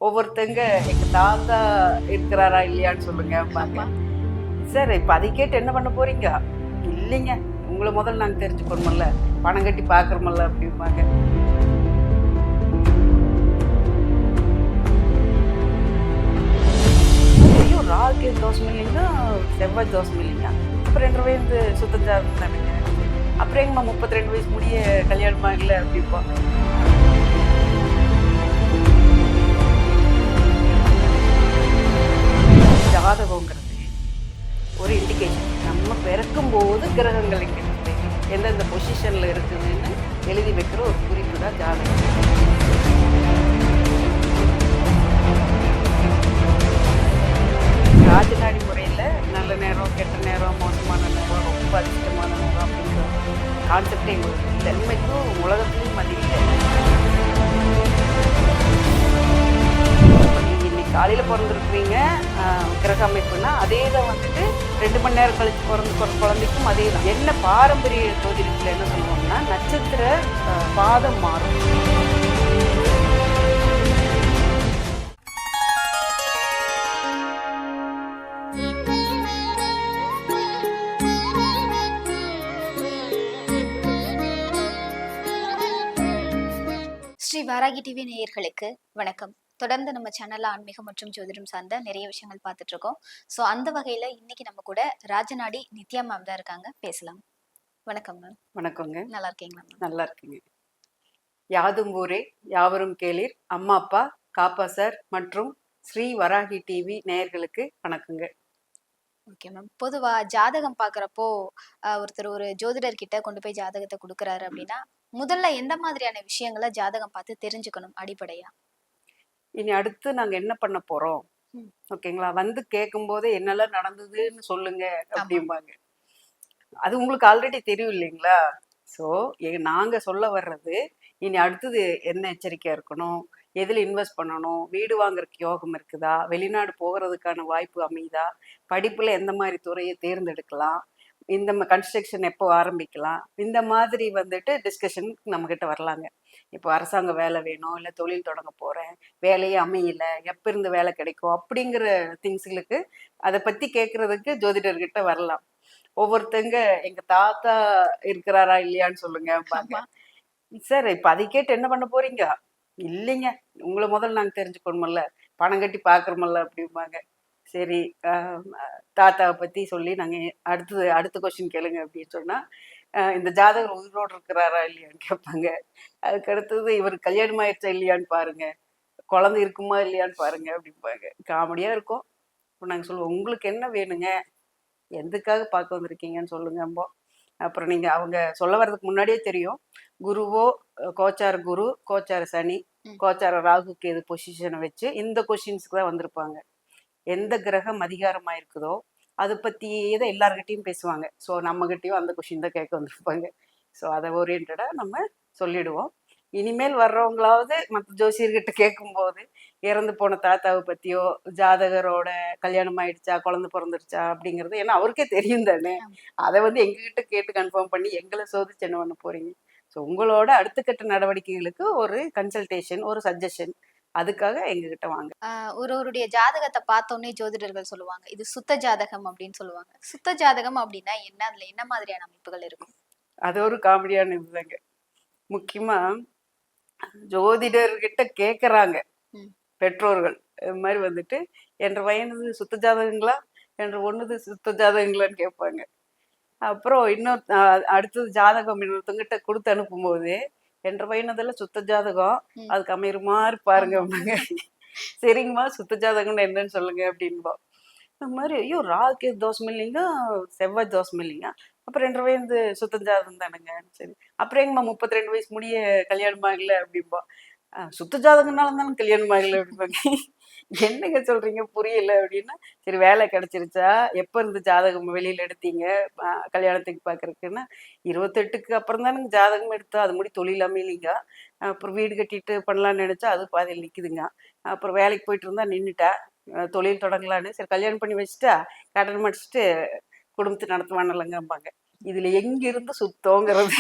ஒவ்வொருத்தங்க எங்க தாத்தா இருக்கிறாரா இல்லையான்னு சொல்லுங்க பாக்க. சார் இப்ப அதை கேட்டு என்ன பண்ண போறீங்க? இல்லைங்க, உங்களை முதல்ல நாங்க தெரிஞ்சுக்கணுமல்ல, பணம் கட்டி பாக்குறோமல்ல அப்படிம்பாங்க. ஐயோ, ராகு தோஷம் இல்லைங்கன்னா செவ்வாய் தோஷம் இல்லைங்க. அப்புறம் 2 வயது சுத்தஞ்சாதம் தானுங்க. அப்புறம் எங்கம்மா 32 வயசு முடிய கல்யாணமா இல்லை அப்படிம்பாங்க. ஜாதகங்கிறது ஒரு இண்டிகேஷன். நம்ம பிறக்கும் போது கிரகங்கள் இங்கே எந்தெந்த பொசிஷன்ல இருக்குதுன்னு எழுதி வைக்கிற ஒரு குறிப்பு தான் ஜாதகம். ராஜநாடி முறையில் நல்ல நேரம், கெட்ட நேரம், மோசமான நேரம், ரொம்ப அதிர்ஷ்டமான நேரம் அப்படிங்கிற கான்செப்டே எங்களுக்கு இல்லை. உண்மைக்கும் உலகத்துலையும் அது இல்லை. இன்னைக்கு காலையில் பிறந்திருக்கிறீங்க கிரக அமைப்புனா அதே தான் வந்துட்டு 2 மணி நேரம் கழிச்சு பிறந்த குழந்தைக்கும் அதே தான். என்ன பாரம்பரிய ஜோதிடத்தில் என்ன சொல்லுவோம்னா நட்சத்திர பாதம் மாறும். ஸ்ரீ வாராகி டிவி நேயர்களுக்கு வணக்கம். தொடர்ந்து நம்ம சேனல்ல ஆன்மீகம் மற்றும் ஜோதிடம் சார்ந்த நிறைய விஷயங்கள் பார்த்துட்டு இருக்கோம். ஸோ அந்த வகையில இன்னைக்கு நம்ம கூட ராஜநாடி நித்யா மேம் தான் இருக்காங்க, பேசலாம். வணக்கம் மேம். வணக்கங்க. நல்லா இருக்கீங்களா மேம்? நல்லா இருக்குங்க. யாதும் ஊரே யாவரும் கேளீர், அம்மா அப்பா காப்பா சார் மற்றும் ஸ்ரீ வராகி டிவி நேயர்களுக்கு வணக்கங்க. Okay ma'am. பொதுவா ஜாதகம் பாக்குறப்போ ஒருத்தர் ஒரு ஜோதிடர் கிட்ட கொண்டு போய் ஜாதகத்தை கொடுக்குறாரு அப்படின்னா முதல்ல எந்த மாதிரியான விஷயங்களை ஜாதகம் பார்த்து தெரிஞ்சுக்கணும் அடிப்படையா? இனி அடுத்து நாங்க என்ன பண்ண போறோம், ஓகேங்களா, வந்து கேட்கும் போதே என்னெல்லாம் நடந்ததுன்னு சொல்லுங்க அப்படிம்பாங்க. அது உங்களுக்கு ஆல்ரெடி தெரியும் இல்லைங்களா? ஸோ நாங்க சொல்ல வர்றது இனி அடுத்தது என்ன எச்சரிக்கையா இருக்கணும், எதில் இன்வெஸ்ட் பண்ணணும், வீடு வாங்குறதுக்கு யோகம் இருக்குதா, வெளிநாடு போகிறதுக்கான வாய்ப்பு அமையுதா, படிப்புல எந்த மாதிரி துறையை தேர்ந்தெடுக்கலாம், இந்த கன்ஸ்ட்ரக்ஷன் எப்போ ஆரம்பிக்கலாம், இந்த மாதிரி வந்துட்டு டிஸ்கஷன் நம்ம கிட்ட வரலாங்க. இப்போ அரசாங்க வேலை வேணும், இல்லை தொழில் தொடங்க போறேன், வேலையே அமையல, எப்ப இருந்து வேலை கிடைக்கும் அப்படிங்கிற திங்ஸ்களுக்கு அதை பத்தி கேட்கறதுக்கு ஜோதிடர்கிட்ட வரலாம். ஒவ்வொருத்தங்க எங்க தாத்தா இருக்கிறாரா இல்லையான்னு சொல்லுங்க பாக்க. சார் இப்ப அதை கேட்டு என்ன பண்ண போறீங்க? இல்லைங்க, உங்களை முதல்ல நாங்க தெரிஞ்சுக்கணுமல்ல, பணம் கட்டி பாக்குறோமல்ல அப்படிம்பாங்க. சரி, தாத்தாவை பத்தி சொல்லி நாங்க அடுத்த கொஸ்டின் கேளுங்க அப்படின்னு சொன்னா இந்த ஜாதகர் உயிரோடு இருக்கிறாரா இல்லையான்னு கேட்பாங்க. அதுக்கு அடுத்தது இவர் கல்யாணம் ஆயிடுச்சா இல்லையான்னு பாருங்க, குழந்தை இருக்குமா இல்லையான்னு பாருங்க அப்படிம்பாங்க. காமெடியா இருக்கும். இப்போ நாங்க சொல்லுவோம், உங்களுக்கு என்ன வேணுங்க, எதுக்காக பார்க்க வந்திருக்கீங்கன்னு சொல்லுங்கம்போ. அப்புறம் நீங்க அவங்க சொல்ல வர்றதுக்கு முன்னாடியே தெரியும், குருவோ கோச்சார குரு, கோச்சார சனி, கோச்சார ராகு கேது பொசிஷனை வச்சு இந்த கொஸ்டின்ஸ்க்கு தான் வந்திருப்பாங்க. எந்த கிரகம் அதிகாரமா இருக்குதோ அதை பத்தியே தான் எல்லார்கிட்டையும் பேசுவாங்க. ஸோ நம்மகிட்டயும் அந்த கொஸ்டின் தான் கேட்க வந்திருப்பாங்க. ஸோ அதை ஓரியன்டா நம்ம சொல்லிடுவோம். இனிமேல் வர்றவங்களாவது மற்ற ஜோசியர்கிட்ட கேட்கும்போது இறந்து போன தாத்தாவை பத்தியோ, ஜாதகரோட கல்யாணம் ஆயிடுச்சா, குழந்தை பிறந்துருச்சா அப்படிங்கிறது, ஏன்னா அவருக்கே தெரியும் தானே. அதை வந்து எங்ககிட்ட கேட்டு கன்ஃபார்ம் பண்ணி எங்களை சோதிச்சு என்ன பண்ண போறீங்க? ஸோ உங்களோட அடுத்த கட்ட நடவடிக்கைகளுக்கு ஒரு கன்சல்டேஷன், ஒரு சஜஷன், அதுக்காக எங்ககிட்ட வாங்க. ஒருவருடைய ஜாதகத்தை பார்த்தோன்னே ஜோதிடர்கள் சொல்லுவாங்க இது சுத்த ஜாதகம் அப்படின்னு சொல்லுவாங்க. சுத்த ஜாதகம் அப்படின்னா என்ன, அதுல என்ன மாதிரியான அமைப்புகள் இருக்கும்? அது ஒரு காமெடியான இதுதாங்க. முக்கியமா ஜோதிடர்கிட்ட கேட்குறாங்க பெற்றோர்கள், இது மாதிரி வந்துட்டு என்ற வயது சுத்த ஜாதகங்களா, என்ற ஒண்ணுது சுத்த ஜாதகங்களான்னு கேட்பாங்க. அப்புறம் அடுத்தது ஜாதகம் இன்னொருத்தங்கிட்ட கொடுத்து அனுப்பும்போது என்ற பையனதெல்லாம் சுத்த ஜாதகம், அதுக்கு அமையிற மாதிரி பாருங்க அப்படிங்க. சரிங்கம்மா, சுத்த ஜாதகம்னு என்னன்னு சொல்லுங்க அப்படின்போம். இந்த மாதிரி ஐயோ, ராகு தோஷம் இல்லைங்க, செவ்வாய் தோஷம் இல்லைங்க, அப்புறம் 2 வயது சுத்தஜாதகம் தானுங்க. சரி, அப்புறம் எங்கம்மா 32 வயசு முடிய கல்யாணம் ஆகல அப்படிம்போம். சுத்த ஜாதகம்னால தானே கல்யாணம் ஆகல அப்படிம்பாங்க. என்னங்க சொல்றீங்க புரியல அப்படின்னா, சரி வேலை கிடைச்சிருச்சா, எப்ப இருந்து ஜாதகம் வெளியில எடுத்தீங்க கல்யாணத்துக்கு பாக்குறதுக்குன்னா, 28க்கு அப்புறம் தானுங்க ஜாதகம் எடுத்தோம், அது முடி தொழில் அமையலிங்க, அப்புறம் வீடு கட்டிட்டு பண்ணலாம்னு நினைச்சா அது பாதியில் நிக்குதுங்க, அப்புறம் வேலைக்கு போயிட்டு இருந்தா நின்றுட்டா, தொழில் தொடங்கலான்னு சரி கல்யாணம் பண்ணி வச்சுட்டா, கடன் முடிச்சுட்டு குடும்பத்தை நடத்துவானல்லங்கம்பாங்க. இதுல எங்கிருந்து சுத்தங்கிறது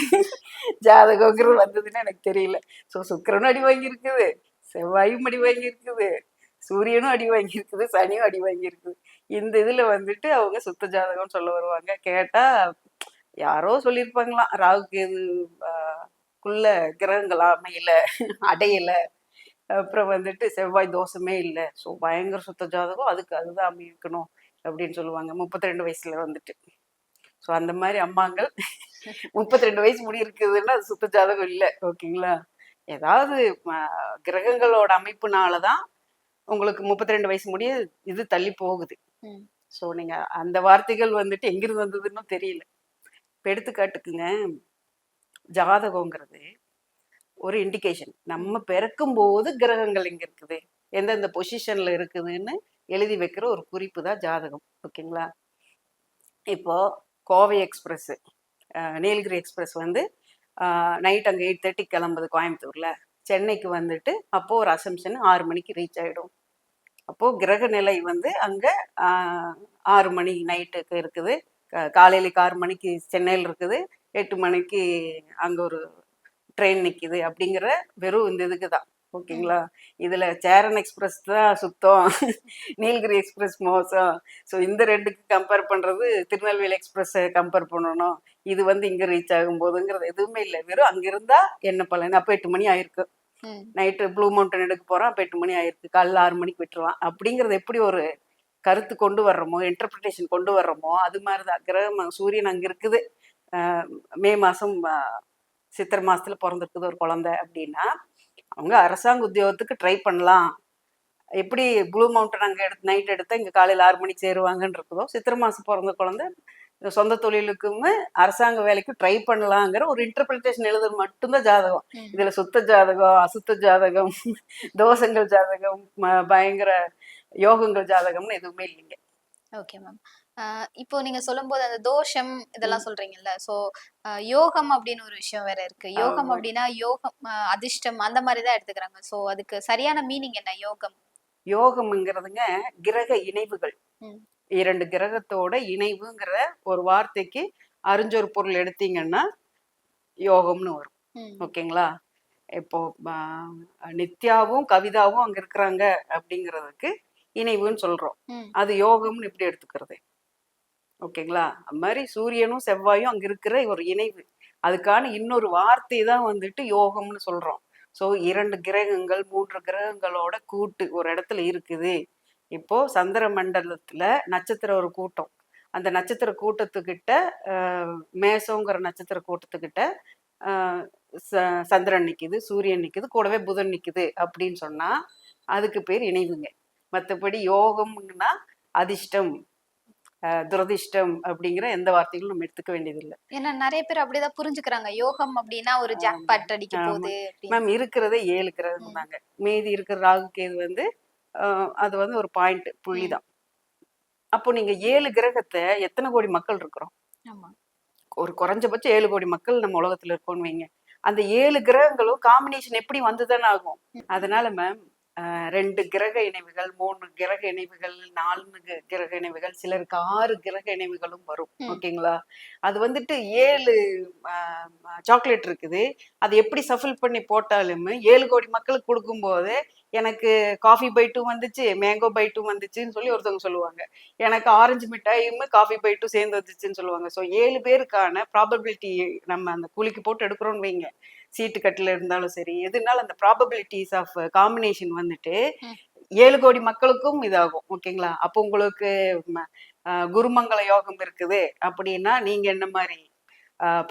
ஜாதகங்கிறது வந்ததுன்னு எனக்கு தெரியல. ஸோ சுக்கிரனும் அடி வாங்கி இருக்குது, செவ்வாயும் அடி வாங்கி இருக்குது, சூரியனும் அடி வாங்கியிருக்குது, சனியும் அடி வாங்கியிருக்குது. இந்த இதுல வந்துட்டு அவங்க சுத்த ஜாதகம்னு சொல்ல வருவாங்க. கேட்டா யாரோ சொல்லியிருப்பாங்களாம், ராகு கேது குள்ள கிரகங்கள் அமையல, அடையல. அப்புறம் வந்துட்டு செவ்வாய் தோஷமே இல்ல. ஸோ பயங்கர சுத்த ஜாதகம். அதுக்கு அதுதான் அமைக்கணும் அப்படின்னு சொல்லுவாங்க. 32 வயசுல வந்துட்டு. ஸோ அந்த மாதிரி அம்மாங்கள் 32 வயசு முடி இருக்குதுன்னா அது சுத்த ஜாதகம் இல்ல. ஓகேங்களா? ஏதாவது கிரகங்களோட அமைப்புனால தான் உங்களுக்கு 32 வயசு முடிய இது தள்ளி போகுது. ம். ஸோ நீங்க அந்த வார்த்தைகள் வந்துட்டு எங்கிருந்து வந்ததுன்னு தெரியல. இப்ப எடுத்துக்காட்டுக்குங்க, ஜாதகங்கிறது ஒரு இண்டிகேஷன். நம்ம பிறக்கும் போது கிரகங்கள் எங்க இருக்குது, எந்தெந்த பொசிஷன்ல இருக்குதுன்னு எழுதி வைக்கிற ஒரு குறிப்பு தான் ஜாதகம். ஓகேங்களா? இப்போ கோவை எக்ஸ்பிரஸ், நீலகிரி எக்ஸ்பிரஸ் வந்து நைட் அங்கே 8:30 கிளம்புது கோயம்புத்தூர்ல. சென்னைக்கு வந்துட்டு அப்போ ஒரு அசம்ஷன் 6 மணிக்கு ரீச் ஆயிடும். அப்போ கிரக நிலை வந்து அங்க 6 மணி நைட்டுக்கு இருக்குது. காலையில 6 மணிக்கு சென்னையில் இருக்குது, 8 மணிக்கு அங்க ஒரு ட்ரெயின் நிக்குது அப்படிங்கிற வெறும் இந்த இதுக்கு தான். ஓகேங்களா? இதுல சேரன் எக்ஸ்பிரஸ் தான் சுத்தம், நீலகிரி எக்ஸ்பிரஸ் மோசம். ஸோ இந்த ரெண்டுக்கு கம்பேர் பண்றது திருநெல்வேலி எக்ஸ்பிரஸ் கம்பேர் பண்ணணும். இது வந்து இங்க ரீச் ஆகும் போதுங்கிறது எதுவுமே இல்லை. வெறும் அங்க இருந்தா என்ன பலன்? அப்போ 8 மணி ஆயிருக்கு. நைட்டு ப்ளூ மவுண்டன் எடுக்க போறான், அப்போ 8 மணி ஆயிருக்கு. காலைல 6 மணிக்கு விட்டுருவான். அப்படிங்கிறது எப்படி ஒரு கருத்து கொண்டு வர்றோமோ, இன்டர்பிரிட்டேஷன் கொண்டு வர்றோமோ, அது மாதிரிதான் கிரகம். சூரியன் அங்க இருக்குது, மே மாசம் சித்திரை மாசத்துல பிறந்திருக்குது ஒரு குழந்தை அப்படின்னா, அவங்க அரசாங்க உத்தியோகத்துக்கு ட்ரை பண்ணலாம். எப்படி ப்ளூ மவுண்டன் அங்கே நைட் எடுத்தா இங்கே காலையில் 6 மணிக்கு சேருவாங்கன்னு இருக்குதோ, சித்திரை மாதம் பிறந்த குழந்தை சொந்த தொழிலுக்குமே அரசாங்க வேலைக்கு ட்ரை பண்ணலாங்கிற ஒரு இன்டர்பிரிட்டேஷன் எழுதுறது மட்டும்தான் ஜாதகம். இதுல சுத்த ஜாதகம், அசுத்த ஜாதகம், தோஷங்கள் ஜாதகம், பயங்கர யோகங்கள் ஜாதகம்னு எதுவுமே இல்லைங்க. Okay ma'am. இப்போ நீங்க சொல்லும்போது அந்த தோஷம் இதெல்லாம் சொல்றீங்கல்ல, சோ யோகம் அப்படின்னு ஒரு விஷயம் வேற இருக்கு. யோகம் அப்படின்னா யோகம், அதிர்ஷ்டம் அந்த மாதிரி தான் எடுத்துக்கிறாங்க. சோ அதுக்கு சரியான மீனிங் என்ன யோகம்? யோகம்ங்கிறதுங்க கிரக இணைவுகள். 2 கிரகத்தோட இணைவுங்கிற ஒரு வார்த்தைக்கு அறிஞ்சொரு பொருள் எடுத்தீங்கன்னா யோகம்னு வரும். ஓகேங்களா? இப்போ நித்யாவும் கவிதாவும் அங்க இருக்கிறாங்க அப்படிங்கிறதுக்கு இணைவுன்னு சொல்றோம். அது யோகம்னு எப்படி எடுத்துக்கிறது? ஓகேங்களா? அது மாதிரி சூரியனும் செவ்வாயும் அங்க இருக்கிற ஒரு இணைவு. அதுக்கான இன்னொரு வார்த்தை தான் வந்துட்டு யோகம்னு சொல்றோம். ஸோ 2 கிரகங்கள் 3 கிரகங்களோட கூட்டு ஒரு இடத்துல இருக்குது. இப்போ சந்திர மண்டலத்துல நட்சத்திர ஒரு கூட்டம், அந்த நட்சத்திர கூட்டத்துக்கிட்ட மேசங்கிற நட்சத்திர கூட்டத்துக்கிட்ட சந்திரன் நிக்குது, சூரியன் நிக்குது, கூடவே புதன் நிக்குது அப்படின்னு சொன்னா அதுக்கு பேர் இணைவுங்க. மற்றபடி யோகம்னா அதிர்ஷ்டம், துரதிர்ஷ்டம் அப்படிங்கிற எந்த வார்த்தைகளும் நம்ம எடுத்துக்க வேண்டியதில்லை. ஏன்னா நிறைய பேர் அப்படிதான் புரிஞ்சுக்கிறாங்க, யோகம் அப்படின்னா ஒரு ஜாக்பாட் அடிக்க போகுது. மேம் இருக்கிறதே 7 கிரகம் தாங்க. மீதி இருக்கிற ராகு கேது வந்து அது வந்து ஒரு பாயிண்ட் புள்ளிதான். அப்போ நீங்க 7 கிரகத்தை எத்தனை கோடி மக்கள் இருக்கிறோம்? ஒரு குறைஞ்சபட்சம் 7 கோடி மக்கள் நம்ம உலகத்துல இருக்கோம்னு வைங்க. அந்த 7 கிரகங்களும் காம்பினேஷன் எப்படி வந்துதானே ஆகும். அதனால மேம் 2 கிரக இணைவுகள், 3 கிரக இணைவுகள், 4 கிரக இணைவுகள், சிலருக்கு 6 கிரக இணைவுகளும் வரும். ஓகேங்களா? அது வந்துட்டு 7 சாக்லேட் இருக்குது. அது எப்படி சஃபில் பண்ணி போட்டாலுமே 7 கோடி மக்களுக்கு கொடுக்கும் போது எனக்கு காஃபி பைட்டும் வந்துச்சு, மேங்கோ பைட்டும் வந்துச்சுன்னு சொல்லி ஒருத்தவங்க சொல்லுவாங்க. எனக்கு ஆரஞ்சு மிட்டாயும் காஃபி பைட்டும் சேர்ந்து வந்துச்சுன்னு சொல்லுவாங்க. ஸோ 7 பேருக்கான ப்ராபபிலிட்டி நம்ம அந்த குலுக்கி போட்டு எடுக்கிறோம்னு வைங்க, சீட்டு கட்டில இருந்தாலும் சரி, எதுனாலும் அந்த ப்ராபபிலிட்டிஸ் ஆஃப் காம்பினேஷன் வந்துட்டு 7 கோடி மக்களுக்கும் இதாகும். ஓகேங்களா? அப்போ உங்களுக்கு குருமங்கள யோகம் இருக்குது அப்படின்னா நீங்க என்ன மாதிரி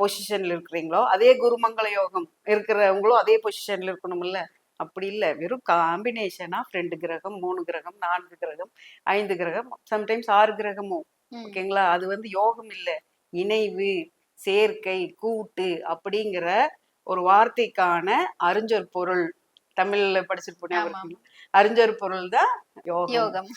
பொசிஷன்ல இருக்கிறீங்களோ அதே குருமங்கள யோகம் இருக்கிறவங்களும் அதே பொசிஷன்ல இருக்கணும்ல. அப்படி இல்லை, வெறும் காம்பினேஷன் ஆஃப் 2 கிரகம், 3 கிரகம், 4 கிரகம், 5 கிரகம், சம்டைம்ஸ் 6 கிரகமும். ஓகேங்களா? அது வந்து யோகம் இல்லை, இணைவு, சேர்க்கை, கூட்டு அப்படிங்கிற ஒரு வார்த்தைக்கான அறிஞ்சொரு பொருள். தமிழ்ல படிச்சிருப்போம், அறிஞ்சொரு பொருள் தான் யோகம்.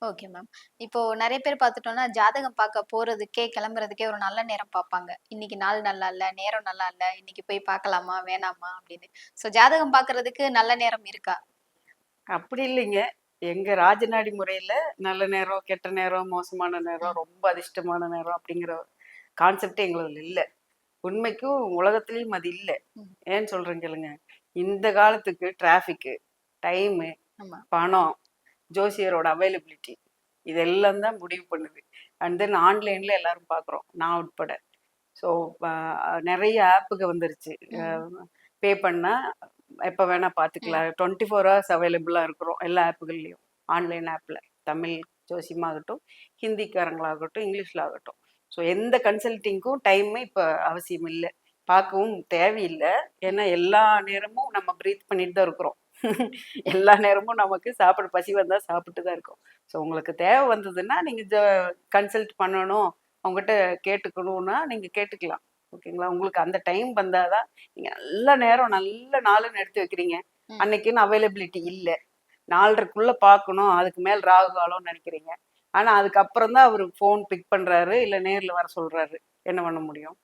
Okay ma'am. இப்போ நிறைய பேர் பார்த்துட்டோம்னா ஜாதகம் பார்க்க போறதுக்கே கிளம்புறதுக்கே ஒரு நல்ல நேரம் பார்ப்பாங்க. இன்னைக்கு நாள் நல்லா இல்ல, நேரம் நல்லா இல்ல, இன்னைக்கு போய் பார்க்கலாமா வேணாமா அப்படின்னு. ஸோ ஜாதகம் பார்க்கறதுக்கு நல்ல நேரம் இருக்கா? அப்படி இல்லைங்க. எங்க ராஜநாடி முறையில நல்ல நேரம், கெட்ட நேரம், மோசமான நேரம், ரொம்ப அதிர்ஷ்டமான நேரம் அப்படிங்கிற கான்செப்டே எங்களுக்கு இல்லை. உண்மைக்கும் உலகத்திலயும் அது இல்லை. ஏன்னு சொல்றேன் கேளுங்க. இந்த காலத்துக்கு டிராஃபிக்கு, டைமு, ஆமா. பணம், ஜோசியரோட அவைலபிலிட்டி இதெல்லாம் தான் முடிவு பண்ணுது. அண்ட் தென் ஆன்லைன்ல எல்லாரும் பார்க்குறோம், நான் உட்பட. ஸோ நிறைய ஆப்புக்கு வந்துருச்சு. பே பண்ணா எப்போ வேணா பார்த்துக்கலாம். 24 ஹவர்ஸ் அவைலபிளாக இருக்கிறோம் எல்லா ஆப்புகள்லையும். ஆன்லைன் ஆப்பில் தமிழ் ஜோசியமாகட்டும், ஹிந்திக்காரங்களாகட்டும், இங்கிலீஷில் ஆகட்டும். ஸோ எந்த கன்சல்டிங்க்கும் டைமு இப்போ அவசியம் இல்லை, பார்க்கவும் தேவையில்லை. ஏன்னா எல்லா நேரமும் நம்ம ப்ரீத் பண்ணிட்டு தான் இருக்கிறோம். எல்லா நேரமும் நமக்கு சாப்பிட பசி வந்தால் சாப்பிட்டு தான் இருக்கோம். ஸோ உங்களுக்கு தேவை வந்ததுன்னா நீங்கள் கன்சல்ட் பண்ணணும், அவங்ககிட்ட கேட்டுக்கணும்னா நீங்கள் கேட்டுக்கலாம். ஓகேங்களா? உங்களுக்கு அந்த டைம் வந்தாதான். நீங்கள் நல்ல நேரம் நல்ல நாளுன்னு எடுத்து வைக்கிறீங்க, அன்னைக்குன்னு அவைலபிலிட்டி இல்லை, 4:30க்குள்ள பார்க்கணும், அதுக்கு மேல் ராகு காலம்னு நினைக்கிறீங்க. ஆனால் அதுக்கப்புறம் தான் அவர் ஃபோன் பிக் பண்ணுறாரு, இல்லை நேரில் வர சொல்கிறாரு. என்ன பண்ண முடியும்?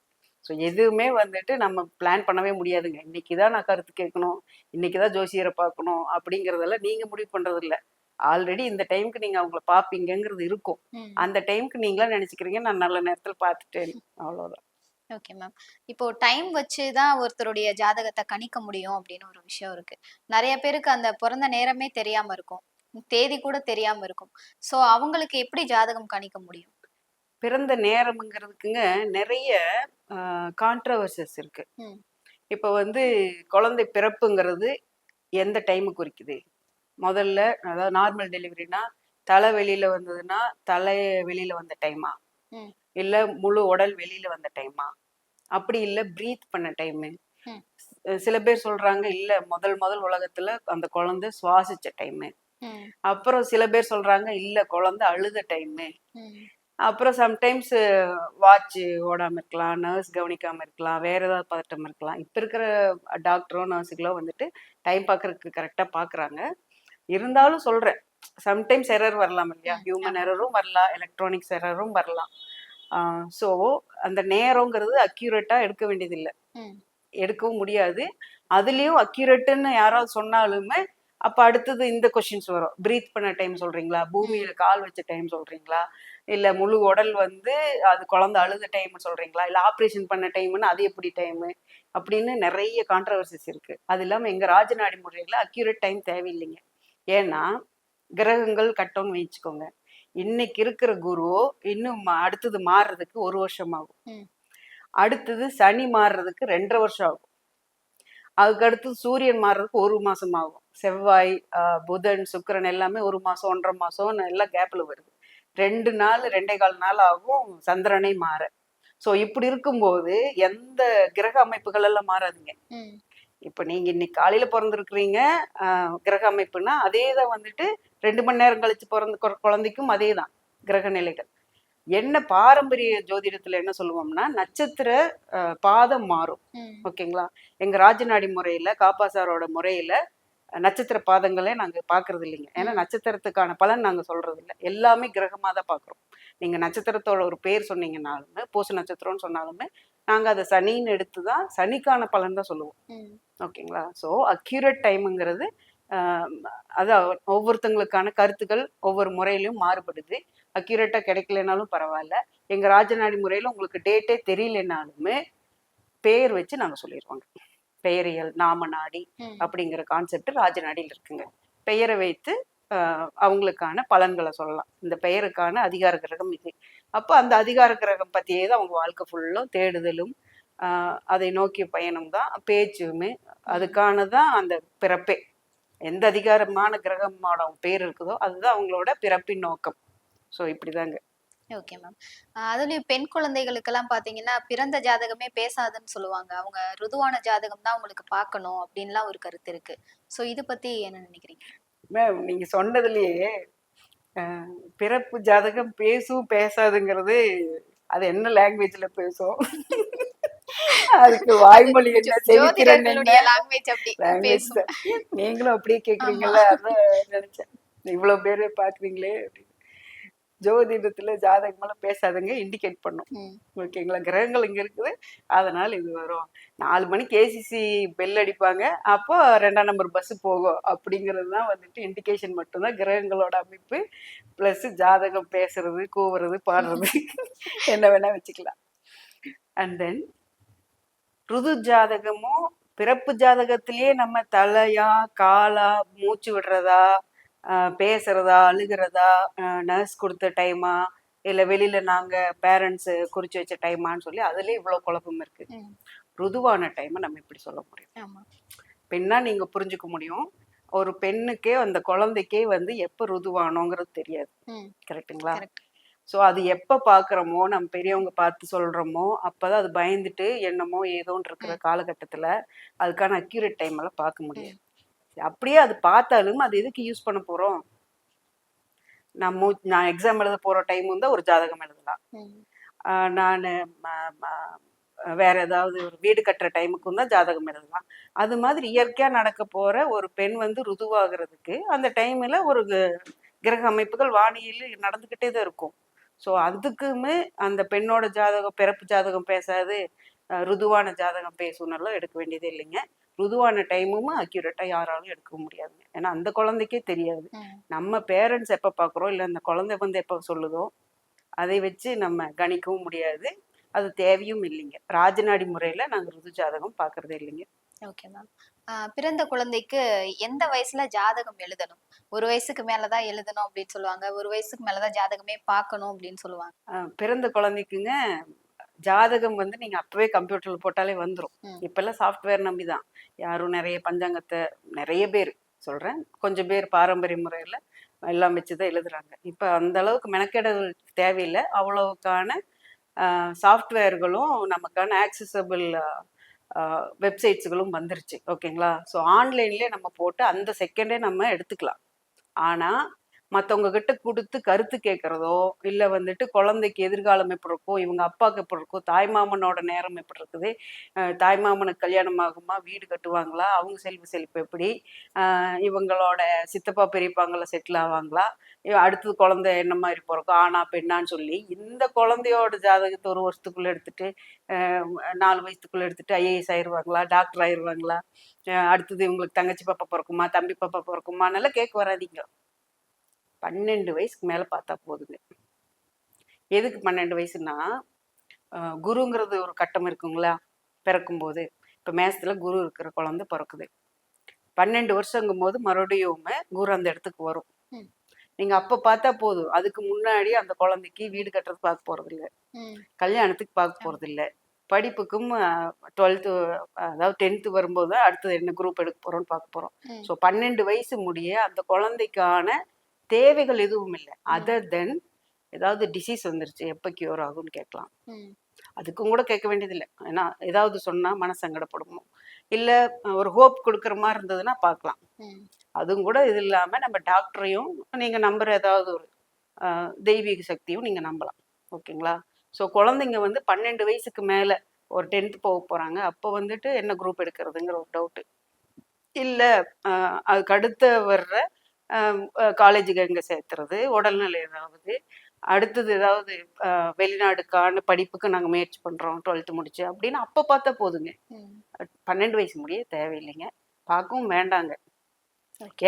ஸோ எதுவுமே வந்துட்டு நம்ம பிளான் பண்ணவே முடியாதுங்க. இன்னைக்கு தான் நான் கருத்து கேட்கணும், இன்னைக்கு தான் ஜோசியரை பார்க்கணும் அப்படிங்கிறதெல்லாம் நீங்கள் முடிவு பண்ணுறது இல்லை. ஆல்ரெடி இந்த டைமுக்கு நீங்கள் அவங்கள பார்ப்பீங்கிறது இருக்கும். அந்த டைமுக்கு நீங்களா நினச்சிக்கிறீங்க நான் நல்ல நேரத்தில் பார்த்துட்டேன், அவ்வளோதான். Okay ma'am. இப்போ டைம் வச்சு தான் ஒருத்தருடைய ஜாதகத்தை கணிக்க முடியும் அப்படின்னு ஒரு விஷயம் இருக்கு. நிறைய பேருக்கு அந்த பிறந்த நேரமே தெரியாம இருக்கும், தேதி கூட தெரியாம இருக்கும். ஸோ அவங்களுக்கு எப்படி ஜாதகம் கணிக்க முடியும்? பிறந்த நேரம்ங்கிறதுக்குங்க நிறைய கான்ட்ரவர்சஸ் இருக்கு. இப்போ வந்து குழந்தை பிறப்புங்கிறது எந்த டைமு குறிக்குது? முதல்ல அதாவது நார்மல் டெலிவரினா தலை வெளியில வந்ததுன்னா தலை வெளியில வந்த டைமா, இல்ல முழு உடல் வெளியில வந்த டைமா, அப்படி இல்ல பிரீத் பண்ண டைமு. சில பேர் சொல்றாங்க இல்ல முதல் உலகத்துல அந்த குழந்தை சுவாசிச்ச டைமு. அப்புறம் சில பேர் சொல்றாங்க இல்ல குழந்தை அழுத டைமு. அப்புறம் சம்டைம்ஸ் வாட்ச் ஓடாம இருக்கலாம், நர்ஸ் கவனிக்காம இருக்கலாம், வேற ஏதாவது பதட்டம் இருக்கலாம். இப்ப இருக்கிற டாக்டரோ நர்ஸுகளோ வந்துட்டு டைம் பார்க்கறதுக்கு கரெக்டா பாக்குறாங்க. இருந்தாலும் சொல்றேன், சம்டைம்ஸ் எரர் வரலாம் இல்லையா? ஹியூமன் எரரும் வரலாம், எலக்ட்ரானிக்ஸ் எரரும் வரலாம். ஸோ அந்த நேரங்கிறது அக்யூரேட்டா எடுக்க வேண்டியதில்லை, எடுக்கவும் முடியாது. அதுலயும் அக்யூரேட்டுன்னு யாராவது சொன்னாலுமே அப்ப அடுத்தது இந்த கொஸ்டின்ஸ் வரும். பிரீத் பண்ண டைம் சொல்றீங்களா, பூமியில கால் வச்ச டைம் சொல்றீங்களா, இல்ல முழு உடல் வந்து அது குழந்தை அழுத டைம் சொல்றீங்களா, இல்ல ஆப்ரேஷன் பண்ண டைம்னு அது எப்படி டைமு அப்படின்னு நிறைய கான்ட்ரவர்சிஸ் இருக்கு. அது இல்லாம எங்க ராஜநாடி முறையில அக்யூரேட் டைம் தேவையில்லைங்க. ஏன்னா கிரகங்கள் கட்டம்னு வச்சுக்கோங்க, இன்னைக்கு இருக்கிற குரு இன்னும் அடுத்தது மாறுறதுக்கு 1 வருஷம் ஆகும். அடுத்தது சனி மாறுறதுக்கு 2.5 வருஷம் ஆகும். அதுக்கு அடுத்து சூரியன் மாறுறதுக்கு 1 மாசம் ஆகும். செவ்வாய், புதன், சுக்கிரன் எல்லாமே 1 மாசம் 1.5 மாசம் எல்லாம் கேப்ல வருது. 2 நாள் 2.25 நாள் ஆகும் சந்திரனை மாற. ஸோ இப்படி இருக்கும்போது எந்த கிரக அமைப்புகள் எல்லாம் மாறாதுங்க. இப்ப நீங்க இன்னைக்கு காலையில பிறந்திருக்கிறீங்க, கிரக அமைப்புனா அதே தான் வந்துட்டு 2 மணி நேரம் கழிச்சு பிறந்த குழந்தைக்கும் அதே தான் கிரக நிலைகள். என்ன பாரம்பரிய ஜோதிடத்துல என்ன சொல்லுவோம்னா நட்சத்திர பாதம் மாறும். ஓகேங்களா? எங்க ராஜநாடி முறையில காப்பாசாரோட முறையில நட்சத்திர பாதங்களே நாங்க பாக்குறது இல்லைங்க. ஏன்னா நட்சத்திரத்துக்கான பலன் நாங்க சொல்றது இல்லை, எல்லாமே கிரகமா தான் பாக்குறோம். நீங்க நட்சத்திரத்தோட ஒரு பேர் சொன்னீங்கன்னாலுமே, பூச நட்சத்திரம்னு சொன்னாலுமே நாங்க அதை சனின்னு எடுத்துதான் சனிக்கான பலன் தான் சொல்லுவோம். ஓகேங்களா? ஸோ அக்யூரேட் டைமுங்கிறது அதான் ஒவ்வொருத்தங்களுக்கான கருத்துக்கள் ஒவ்வொரு முறையிலும் மாறுபடுது. அக்யூரேட்டா கிடைக்கலனாலும் பரவாயில்ல. எங்க ராஜநாடி முறையில உங்களுக்கு டேட்டே தெரியலனாலுமே பெயர் வச்சு நாங்க சொல்லிடுவாங்க. பெயரியல் நாம நாடி அப்படிங்கிற கான்செப்ட் ராஜநாடியில் இருக்குங்க. பெயரை வைத்து அவங்களுக்கான பலன்களை சொல்லலாம். இந்த பெயருக்கான அதிகார கிரகம் இது. அப்போ அந்த அதிகார கிரகம் பத்தியே தான் அவங்க வாழ்க்கை ஃபுல்லும் தேடுதலும் அதை நோக்கிய பயணம் தான் பேச்சுமே. அதுக்கானதான் அந்த பிறப்பே. எந்த அதிகாரமான கிரகமோட பேர் இருக்குதோ அதுதான் அவங்களோட பிறப்பின் நோக்கம். ஸோ இப்படிதாங்க. Okay ma'am. அதுலயும் பெண் குழந்தைகளுக்கெல்லாம் பாத்தீங்கன்னா பிறந்த ஜாதகமே பேசாதுன்னு சொல்லுவாங்க. அவங்க ருதுவான ஜாதகம் தான் உங்களுக்கு பார்க்கணும் அப்படின்லாம் ஒரு கருத்து இருக்கு. ஸோ இது பத்தி என்ன நினைக்கிறீங்க மேம்? நீங்க சொன்னதுலயே பிறப்பு ஜாதகம் பேசும் பேசாதுங்கிறது அது என்ன லாங்குவேஜ்ல பேசும்? அதுக்கு வாய்மொழி என்ன, செவித்திறன் என்ன, நீங்களும் அப்படியே கேக்குறீங்கல்ல, அதான் நினைச்சேன். இவ்வளவு பேரு பாக்குறீங்களே அப்படின்னு. ஜோதிடத்துல ஜாதகமெல்லாம் பேசாதங்க இண்டிகேட் பண்ணும். ஓகேங்களா? கிரகங்கள் இங்க இருக்குது, அதனால இது வரும். 4 மணிக்கு ஏசிசி பெல் அடிப்பாங்க, அப்போ 2ஆம் நம்பர் பஸ் போகும் அப்படிங்கிறது தான் வந்துட்டு இண்டிகேஷன் மட்டும்தான் கிரகங்களோட அமைப்பு. பிளஸ் ஜாதகம் பேசுறது, கூவுறது, பாடுறது என்ன வேணா வச்சுக்கலாம். அண்ட் தென் ருது ஜாதகமும் பிறப்பு ஜாதகத்திலேயே நம்ம தலையா காலா மூச்சு விடுறதா பேசுறதா அழுகிறதா நர்ஸ் கொடுத்த டைமா இல்லை வெளியில நாங்க பேரண்ட்ஸ் குறிச்சு வச்ச டைமான்னு சொல்லி அதுலயே இவ்வளவு குழப்பம் இருக்கு. ருதுவான டைமை நம்ம இப்படி சொல்ல முடியும். பெண்ணா நீங்க புரிஞ்சுக்க முடியும். ஒரு பெண்ணுக்கே அந்த குழந்தைக்கே வந்து எப்ப ருதுவானோங்கிறது தெரியாது. கரெக்டுங்களா? ஸோ அது எப்போ பார்க்குறோமோ நம்ம பெரியவங்க பார்த்து சொல்கிறோமோ அப்போதான் அது பயந்துட்டு என்னமோ ஏதோன்னு இருக்கிற காலகட்டத்தில் அதுக்கான அக்யூரேட் டைம் எல்லாம் பார்க்க முடியாது. அப்படியே அது பார்த்தாலும் அது எதுக்கு யூஸ் பண்ண போகிறோம்? நான் எக்ஸாம் எழுத போகிற டைம் வந்து ஒரு ஜாதகம் எழுதலாம். நான் வேற ஏதாவது ஒரு வீடு கட்டுற டைமுக்கும் தான் ஜாதகம் எழுதலாம். அது மாதிரி இயற்கையாக நடக்க போகிற ஒரு பெண் வந்து ருதுவாகிறதுக்கு அந்த டைமில் ஒரு கிரக அமைப்புகள் வானியில் நடந்துக்கிட்டே தான் இருக்கும். ஸோ அதுக்குமே அந்த பெண்ணோட ஜாதகம் பிறப்பு ஜாதகம் பேசாது, ருதுவான ஜாதகம் பேசணும்னாலும் எடுக்க வேண்டியதே இல்லைங்க. ருதுவான டைமும் அக்யூரேட்டா யாராலும் எடுக்க முடியாதுங்க. ஏன்னா அந்த குழந்தைக்கே தெரியாது. நம்ம பேரண்ட்ஸ் எப்போ பார்க்குறோம் இல்லை அந்த குழந்தை வந்து எப்போ சொல்லுதோ அதை வச்சு நம்ம கணிக்கவும் முடியாது. அது தேவையும் இல்லைங்க. ராஜநாடி முறையில நாங்கள் ருது ஜாதகம் பார்க்கறதே இல்லைங்க. Okay ma'am. பிறந்த குழந்தைக்கு எந்த வயசுல ஜாதகம் எழுதணும்? ஒரு வயசுக்கு மேலதான் எழுதணும் அப்படின்னு சொல்லுவாங்க, ஒரு வயசுக்கு மேலதான் ஜாதகமே பார்க்கணும் அப்படின்னு சொல்லுவாங்க. பிறந்த குழந்தைக்குங்க ஜாதகம் வந்து நீங்க அப்பவே கம்ப்யூட்டர்ல போட்டாலே வந்துடும். இப்பெல்லாம் சாஃப்ட்வேர் நம்பிதான் யாரும் நிறைய பஞ்சாங்கத்தை நிறைய பேர் சொல்றேன், கொஞ்சம் பேர் பாரம்பரிய முறையில எல்லாம் வச்சுதான் எழுதுறாங்க. இப்ப அந்த அளவுக்கு மெனக்கெடல் தேவையில்லை. அவ்வளவுக்கான சாஃப்ட்வேர்களும் நமக்கான ஆக்சசபிள் வெப்சைட்ஸுகளும் வந்துருச்சு. ஓகேங்களா? ஸோ ஆன்லைன்லேயே நம்ம போட்டு அந்த செகண்டே நம்ம எடுத்துக்கலாம். ஆனால் மற்றவங்க கிட்ட கொடுத்து கருத்து கேட்குறதோ இல்லை வந்துட்டு குழந்தைக்கு எதிர்காலம் எப்படி இருக்கோ, இவங்க அப்பாவுக்கு எப்படி இருக்கோ, தாய்மாமனோட நேரம் எப்படி இருக்குது, தாய்மாமனுக்கு கல்யாணம் ஆகுமா, வீடு கட்டுவாங்களா, அவங்க செல்ஃபு எப்படி, இவங்களோட சித்தப்பா பெரியப்பாங்கள செட்டில் ஆவாங்களா, அடுத்தது குழந்தை என்ன மாதிரி பிறக்கும், ஆனா பெண்ணான்னு சொல்லி இந்த குழந்தையோட ஜாதகத்தை ஒரு வருஷத்துக்குள்ளே எடுத்துட்டு 4 வயசுக்குள்ளே எடுத்துட்டு ஐஏஎஸ் ஆயிடுவாங்களா, டாக்டர் ஆயிடுவாங்களா, அடுத்தது இவங்களுக்கு தங்கச்சி பாப்பா பிறக்குமா, தம்பி பாப்பா பிறக்குமா, நல்லா கேட்க வராதிங்க. 12 வயசுக்கு மேலே பார்த்தா போதுங்க. எதுக்கு 12 வயசுன்னா, குருங்கிறது ஒரு கட்டம் இருக்குங்களா பிறக்கும்போது. இப்போ மேசத்துல குரு இருக்கிற குழந்தை பிறக்குது. 12 வருஷங்கும் போது மறுபடியும் குரு அந்த இடத்துக்கு வரும். நீங்க அப்ப பார்த்தா போதும். அதுக்கு முன்னாடி அந்த குழந்தைக்கு வீடு கட்டுறது பார்க்க போறது இல்லை, கல்யாணத்துக்கு பார்க்க போறது இல்லை, படிப்புக்கும் 12th அதாவது 10th வரும்போது அடுத்தது என்ன குரூப் எடுக்க போறோம்னு பார்க்க போறோம். ஸோ 12 வயசு முடிய அந்த குழந்தைக்கான தேவைகள் எதுவும் இல்லை. அதர் தென் ஏதாவது டிசீஸ் வந்துருச்சு எப்போ கியூர் ஆகும்னு கேட்கலாம். அதுக்கும் கூட கேட்க வேண்டியதில்லை. ஏன்னா ஏதாவது சொன்னா மனசங்கடப்படுமோ இல்லை ஒரு ஹோப் கொடுக்குற மாதிரி இருந்ததுன்னா பார்க்கலாம். அதுவும் கூட இது இல்லாமல் நம்ம டாக்டரையும் நீங்கள் நம்புற ஏதாவது ஒரு தெய்வீக சக்தியும் நீங்கள் நம்பலாம். ஓகேங்களா? ஸோ குழந்தைங்க வந்து 12 வயசுக்கு மேலே ஒரு 10th போக போகிறாங்க. அப்போ வந்துட்டு என்ன குரூப் எடுக்கிறதுங்கிற ஒரு டவுட்டு இல்லை. அதுக்கு அடுத்த வர்ற காலேஜுக்கு எங்கே சேர்த்துறது, உடல்நிலை ஏதாவது, அடுத்தது ஏதாவது வெளிநாடுக்கான படிப்புக்கு நாங்கள் முயற்சி பண்ணுறோம் 12th முடிச்சு அப்படின்னு அப்போ பார்த்தா போதுங்க. 12 வயசு முடிய தேவையில்லைங்க, பார்க்கவும் வேண்டாங்க.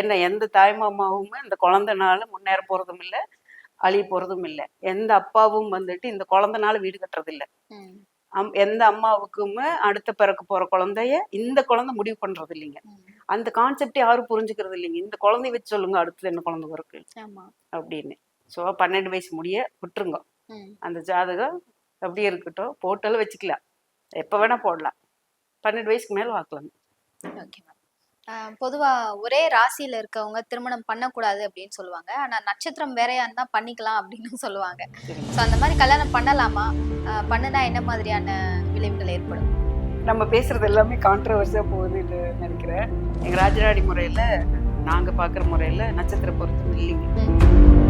என்ன எந்த தாய்மாமாவும் இந்த குழந்தைனால முன்னேற போகிறதும் இல்லை, அழிய போகிறதும் இல்லை. எந்த அப்பாவும் வந்துட்டு இந்த குழந்தைனால வீடு கட்டுறது இல்லை. எந்த அம்மாவுக்குமே அடுத்த பிறக்க போற குழந்தைய இந்த குழந்தை முடிவு பண்றது இல்லைங்க. அந்த கான்செப்டே யாரும் புரிஞ்சுக்கிறது இல்லைங்க. இந்த குழந்தைய வச்சு சொல்லுங்க அடுத்தது என்ன குழந்தை பிறகு அப்படின்னு. ஸோ 12 வயசு முடிய விட்டுருங்க. அந்த ஜாதகம் அப்படியே இருக்கட்டும், போட்டாலும் வச்சுக்கலாம், எப்ப வேணா போடலாம். 12 வயசுக்கு மேல பார்க்கலாம். Okay ma'am. பொதுவா ஒரே ராசியில இருக்கவங்க திருமணம் பண்ணக்கூடாது அப்படின்னு சொல்லுவாங்க. ஆனா நட்சத்திரம் வேறையா இருந்தா பண்ணிக்கலாம் அப்படின்னு சொல்லுவாங்க. ஸோ அந்த மாதிரி கல்யாணம் பண்ணலாமா? பண்ணுனா என்ன மாதிரியான விளைவுகள் ஏற்படும்? நம்ம பேசுறது எல்லாமே கான்ட்ரவர்சியா போகுதுன்னு நினைக்கிறேன். எங்க ராஜநாடி முறையில நாங்க பாக்குற முறையில நட்சத்திர பொருத்தம் இல்லைங்க.